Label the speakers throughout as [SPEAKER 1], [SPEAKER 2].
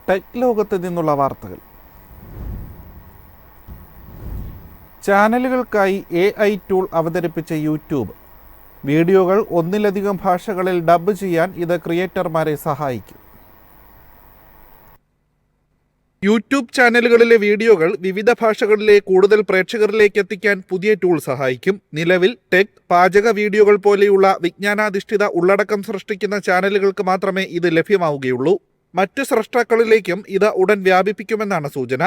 [SPEAKER 1] Tech ലോകത്ത് നിന്നുള്ള വാർത്തകൾ. ചാനലുകൾക്കായി AI ടൂൾ അവതരിപ്പിച്ച യൂട്യൂബ്. വീഡിയോകൾ ഒന്നിലധികം ഭാഷകളിൽ ഡബ് ചെയ്യാൻ ഇത് ക്രിയേറ്റർമാരെ സഹായിക്കും. യൂട്യൂബ് ചാനലുകളിലെ വീഡിയോകൾ വിവിധ ഭാഷകളിലെ കൂടുതൽ പ്രേക്ഷകരിലേക്ക് എത്തിക്കാൻ പുതിയ ടൂൾ സഹായിക്കും. നിലവിൽ ടെക്, പാചക വീഡിയോകൾ പോലെയുള്ള വിജ്ഞാനാധിഷ്ഠിത ഉള്ളടക്കം സൃഷ്ടിക്കുന്ന ചാനലുകൾക്ക് മാത്രമേ ഇത് ലഭ്യമാവുകയുള്ളൂ. മറ്റ് സ്രഷ്ടാക്കളിലേക്കും ഇത് ഉടൻ വ്യാപിപ്പിക്കുമെന്നാണ് സൂചന.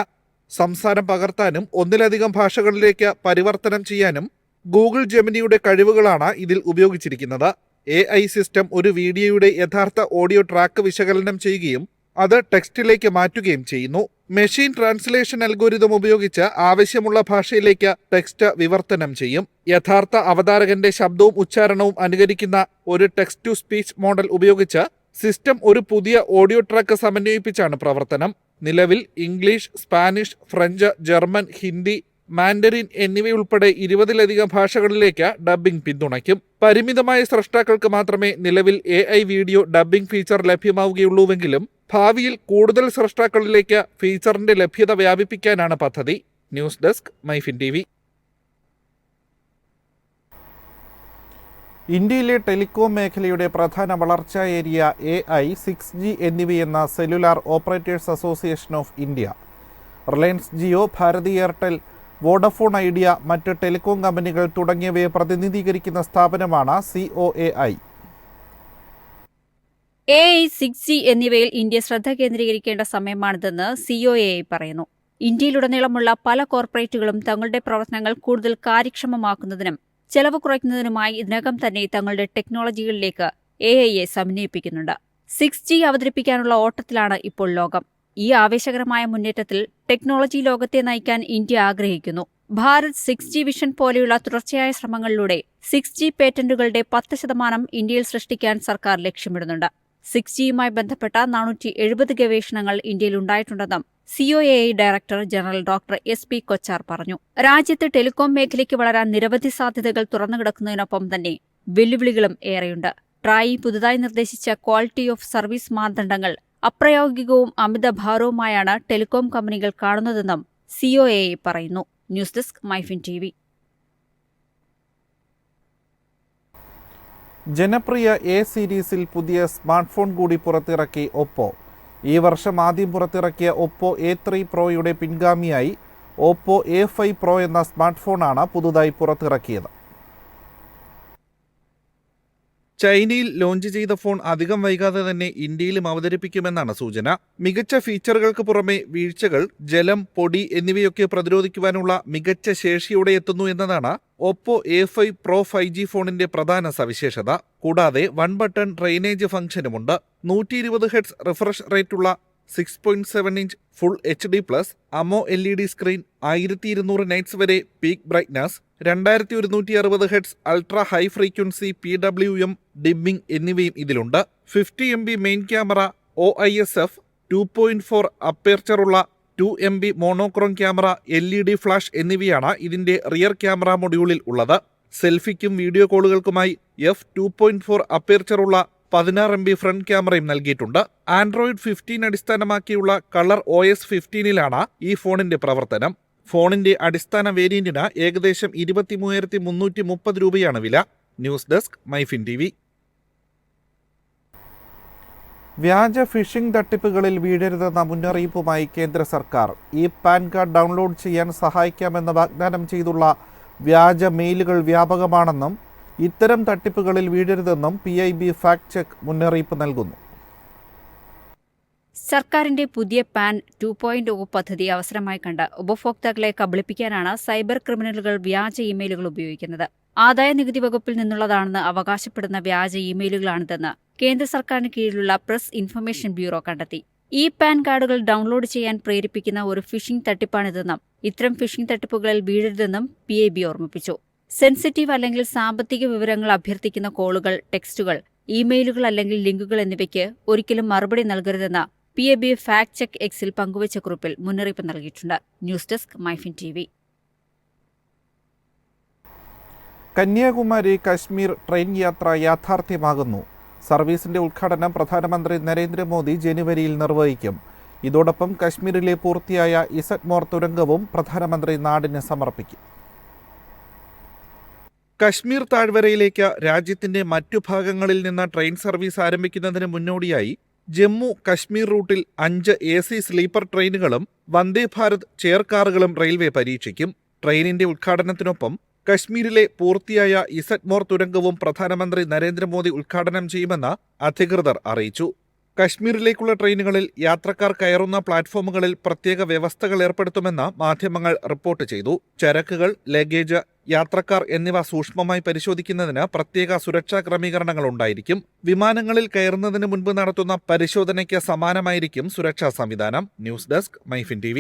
[SPEAKER 1] സംസാരം പകർത്താനും ഒന്നിലധികം ഭാഷകളിലേക്ക് പരിവർത്തനം ചെയ്യാനും ഗൂഗിൾ ജെമിനിയുടെ കഴിവുകളാണ് ഇതിൽ ഉപയോഗിച്ചിരിക്കുന്നത്. AI സിസ്റ്റം ഒരു വീഡിയോയുടെ യഥാർത്ഥ ഓഡിയോ ട്രാക്ക് വിശകലനം ചെയ്യുകയും അത് ടെക്സ്റ്റിലേക്ക് മാറ്റുകയും ചെയ്യുന്നു. മെഷീൻ ട്രാൻസ്ലേഷൻ അൽഗോരിതം ഉപയോഗിച്ച് ആവശ്യമുള്ള ഭാഷയിലേക്ക് ടെക്സ്റ്റ് വിവർത്തനം ചെയ്യും. യഥാർത്ഥ അവതാരകന്റെ ശബ്ദവും ഉച്ചാരണവും അനുകരിക്കുന്ന ഒരു ടെക്സ്റ്റ് ടു സ്പീച്ച് മോഡൽ ഉപയോഗിച്ച് സിസ്റ്റം ഒരു പുതിയ ഓഡിയോ ട്രാക്ക് സമന്വയിപ്പിച്ചാണ് പ്രവർത്തനം. നിലവിൽ English, Spanish, French, German, Hindi, Mandarin എന്നിവയുൾപ്പെടെ 20-ലധികം ഭാഷകളിലേക്ക് ഡബ്ബിംഗ് പിന്തുണയ്ക്കും. പരിമിതമായ സ്രഷ്ടാക്കൾക്ക് മാത്രമേ നിലവിൽ AI വീഡിയോ ഡബ്ബിംഗ് ഫീച്ചർ ലഭ്യമാവുകയുള്ളൂവെങ്കിലും ഭാവിയിൽ കൂടുതൽ സ്രഷ്ടാക്കളിലേക്ക് ഫീച്ചറിന്റെ ലഭ്യത വ്യാപിപ്പിക്കാനാണ് പദ്ധതി. News desk, MyFin TV. ഇന്ത്യയിലെ ടെലികോം മേഖലയുടെ പ്രധാന വളർച്ചാ ഏരിയ AI, 6G എന്നിവയെന്ന cellular operators association of India. Reliance Jio, Bharti Airtel, Vodafone Idea, മറ്റ് ടെലികോം കമ്പനികൾ തുടങ്ങിയവയെ പ്രതിനിധീകരിക്കുന്ന സ്ഥാപനമാണ് COAI.
[SPEAKER 2] AI, 6G എന്നിവയിൽ ഇന്ത്യ ശ്രദ്ധ കേന്ദ്രീകരിക്കേണ്ട സമയമാണിതെന്ന് COAI പറയുന്നു. ഇന്ത്യയിലുടനീളമുള്ള പല കോർപ്പറേറ്റുകളും തങ്ങളുടെ പ്രവർത്തനങ്ങൾ കൂടുതൽ കാര്യക്ഷമമാക്കുന്നതിനും ചെലവ് കുറയ്ക്കുന്നതിനുമായി ഇതിനകം തന്നെ തങ്ങളുടെ ടെക്നോളജികളിലേക്ക് AIയെ സമന്വയിപ്പിക്കുന്നുണ്ട്. 6G അവതരിപ്പിക്കാനുള്ള ഓട്ടത്തിലാണ് ഇപ്പോൾ ലോകം. ഈ ആവേശകരമായ മുന്നേറ്റത്തിൽ ടെക്നോളജി ലോകത്തെ നയിക്കാൻ ഇന്ത്യ ആഗ്രഹിക്കുന്നു. ഭാരത് 6G വിഷൻ പോലെയുള്ള തുടർച്ചയായ ശ്രമങ്ങളിലൂടെ 6G പേറ്റന്റുകളുടെ 10% ഇന്ത്യയിൽ സൃഷ്ടിക്കാൻ സർക്കാർ ലക്ഷ്യമിടുന്നുണ്ട്. 6Gയുമായി ബന്ധപ്പെട്ട 470 ഗവേഷണങ്ങൾ ഇന്ത്യയിൽ ഉണ്ടായിട്ടുണ്ടെന്നും COAI director general doctor SP Kochhar പറഞ്ഞു. രാജ്യത്ത് ടെലികോം മേഖലയ്ക്ക് വളരാൻ നിരവധി സാധ്യതകൾ തുറന്നുകിടക്കുന്നതിനൊപ്പം തന്നെ വെല്ലുവിളികളും ഏറെയുണ്ട്. ട്രായ് പുതുതായി നിർദ്ദേശിച്ച ക്വാളിറ്റി ഓഫ് സർവീസ് മാനദണ്ഡങ്ങൾ അപ്രായോഗികവും അമിതഭാരവുമായാണ് ടെലികോം കമ്പനികൾ കാണുന്നതെന്നും COAI പറയുന്നു. News desk, MyFin TV.
[SPEAKER 1] ജനപ്രിയ A സീരീസിൽ പുതിയ സ്മാർട്ട്ഫോൺ കൂടി പുറത്തിറക്കി ഒപ്പോ. ഈ വർഷം ആദ്യം പുറത്തിറക്കിയ ഒപ്പോ A3 പ്രോയുടെ പിൻഗാമിയായി ഒപ്പോ A5 പ്രോ എന്ന സ്മാർട്ട്ഫോണാണ് പുതുതായി പുറത്തിറക്കിയത്. ചൈനയിൽ ലോഞ്ച് ചെയ്ത ഫോൺ അധികം വൈകാതെ തന്നെ ഇന്ത്യയിലും അവതരിപ്പിക്കുമെന്നാണ് സൂചന. മികച്ച ഫീച്ചറുകൾക്ക് പുറമെ വീഴ്ചകൾ, ജലം, പൊടി എന്നിവയൊക്കെ പ്രതിരോധിക്കുവാനുള്ള മികച്ച ശേഷിയോടെ എത്തുന്നു എന്നതാണ് ഒപ്പോ A5 പ്രോ 5G ഫോണിന്റെ പ്രധാന സവിശേഷത. കൂടാതെ 1 ബട്ടൺ ഡ്രെയിനേജ് ഫംഗ്ഷനുമുണ്ട്. 120 ഹെർട്സ് റിഫ്രഷ് റേറ്റുള്ള 6.7 inch full HD+ AMO LED screen, 1200 nits വരെ peak brightness, 2160 hertz ultra high frequency PWM dimming എന്നിവയും ഇതിലുണ്ട്. 50 MB മെയിൻ ക്യാമറ, OISF 2.4 അപ്പേർച്ചറുള്ള 2 MB monochrome camera, LED flash എന്നിവയാണ് ഇതിന്റെ റിയർ ക്യാമറ മൊഡ്യൂളിൽ ഉള്ളത്. സെൽഫിക്കും വീഡിയോ കോളുകൾക്കുമായി f2.4 അപ്പേർച്ചറുള്ള 16 MB ഫ്രണ്ട് ക്യാമറയും നൽകിയിട്ടുണ്ട്. ആൻഡ്രോയിഡ് 15 അടിസ്ഥാനമാക്കിയുള്ള കളർ OS 15-ലാണ് ഈ ഫോണിന്റെ പ്രവർത്തനം. ഫോണിന്റെ അടിസ്ഥാന വേരിയന്റിന് ഏകദേശം 23,330 രൂപയാണ് വില. News desk, MyFin TV. വ്യാജ ഫിഷിംഗ് തട്ടിപ്പുകളിൽ വീഴരുതെന്ന മുന്നറിയിപ്പുമായി കേന്ദ്ര സർക്കാർ. ഈ പാൻ കാർഡ് ഡൗൺലോഡ് ചെയ്യാൻ സഹായിക്കാമെന്ന് വാഗ്ദാനം ചെയ്തുള്ള വ്യാജ മെയിലുകൾ വ്യാപകമാണെന്നും ഇത്തരം തട്ടിപ്പുകളിൽ വീഴരുതെന്നും PIB ഫാക്ട് ചെക്ക് മുന്നറിയിപ്പ് നൽകുന്നു.
[SPEAKER 2] സർക്കാരിന്റെ പുതിയ പാൻ 2.0 പദ്ധതി അവസരമായി കണ്ട് ഉപഭോക്താക്കളെ കബളിപ്പിക്കാനാണ് സൈബർ ക്രിമിനലുകൾ വ്യാജ ഇമെയിലുകൾ ഉപയോഗിക്കുന്നത്. ആദായ നികുതി വകുപ്പിൽ നിന്നുള്ളതാണെന്ന് അവകാശപ്പെടുന്ന വ്യാജ ഇമെയിലുകളാണിതെന്ന് കേന്ദ്ര സർക്കാരിന് കീഴിലുള്ള പ്രസ് ഇൻഫർമേഷൻ ബ്യൂറോ കണ്ടെത്തി. ഈ പാൻ കാർഡുകൾ ഡൗൺലോഡ് ചെയ്യാൻ പ്രേരിപ്പിക്കുന്ന ഒരു ഫിഷിംഗ് തട്ടിപ്പാണിതെന്നും ഇത്തരം ഫിഷിംഗ് തട്ടിപ്പുകളിൽ വീഴരുതെന്നും PIB ഓർമ്മിപ്പിച്ചു. സെൻസിറ്റീവ് അല്ലെങ്കിൽ സാമ്പത്തിക വിവരങ്ങൾ അഭ്യർത്ഥിക്കുന്ന കോളുകൾ, ടെക്സ്റ്റുകൾ, ഇമെയിലുകൾ അല്ലെങ്കിൽ ലിങ്കുകൾ എന്നിവയ്ക്ക് ഒരിക്കലും മറുപടി നൽകരുതെന്ന് PIB ഫാക്ട് ചെക്ക് എക്സിൽ പങ്കുവച്ച കുറിപ്പിൽ മുന്നറിയിപ്പ് നൽകിയിട്ടുണ്ട്. News desk, MyFin TV.
[SPEAKER 1] Kanyakumari Kashmir train യാത്ര യാഥാർത്ഥ്യമാകുന്നു. സർവീസിന്റെ ഉദ്ഘാടനം പ്രധാനമന്ത്രി നരേന്ദ്രമോദി ജനുവരിയിൽ നിർവഹിക്കും. ഇതോടൊപ്പം കശ്മീരിലെ പൂർത്തിയായ ഇസഡ്മോർ തുരങ്കവും പ്രധാനമന്ത്രി നാടിന് സമർപ്പിക്കും. കശ്മീർ താഴ്വരയിലേക്ക് രാജ്യത്തിന്റെ മറ്റു ഭാഗങ്ങളിൽ നിന്ന് ട്രെയിൻ സർവീസ് ആരംഭിക്കുന്നതിന് മുന്നോടിയായി ജമ്മു കശ്മീർ റൂട്ടിൽ 5 AC സ്ലീപ്പർ ട്രെയിനുകളും വന്ദേ ഭാരത് ചെയർ കാറുകളും റെയിൽവേ പരീക്ഷിക്കും. ട്രെയിനിന്റെ ഉദ്ഘാടനത്തിനൊപ്പം കശ്മീരിലെ പൂർത്തിയായ ഇസഡ്മോർ തുരങ്കവും പ്രധാനമന്ത്രി നരേന്ദ്രമോദി ഉദ്ഘാടനം ചെയ്യുമെന്ന് അധികൃതർ അറിയിച്ചു. കശ്മീരിലേക്കുള്ള ട്രെയിനുകളിൽ യാത്രക്കാർ കയറുന്ന പ്ലാറ്റ്ഫോമുകളിൽ പ്രത്യേക വ്യവസ്ഥകൾ ഏർപ്പെടുത്തുമെന്ന് മാധ്യമങ്ങൾ റിപ്പോർട്ട് ചെയ്തു. ചരക്കുകൾ, ലഗേജ്, യാത്രക്കാർ എന്നിവ സൂക്ഷ്മമായി പരിശോധിക്കുന്നതിന് പ്രത്യേക സുരക്ഷാ ക്രമീകരണങ്ങൾ ഉണ്ടായിരിക്കും. വിമാനങ്ങളിൽ കയറുന്നതിന് മുൻപ് നടത്തുന്ന പരിശോധനയ്ക്ക് സമാനമായിരിക്കും സുരക്ഷാ സംവിധാനം. News desk, MyFin TV.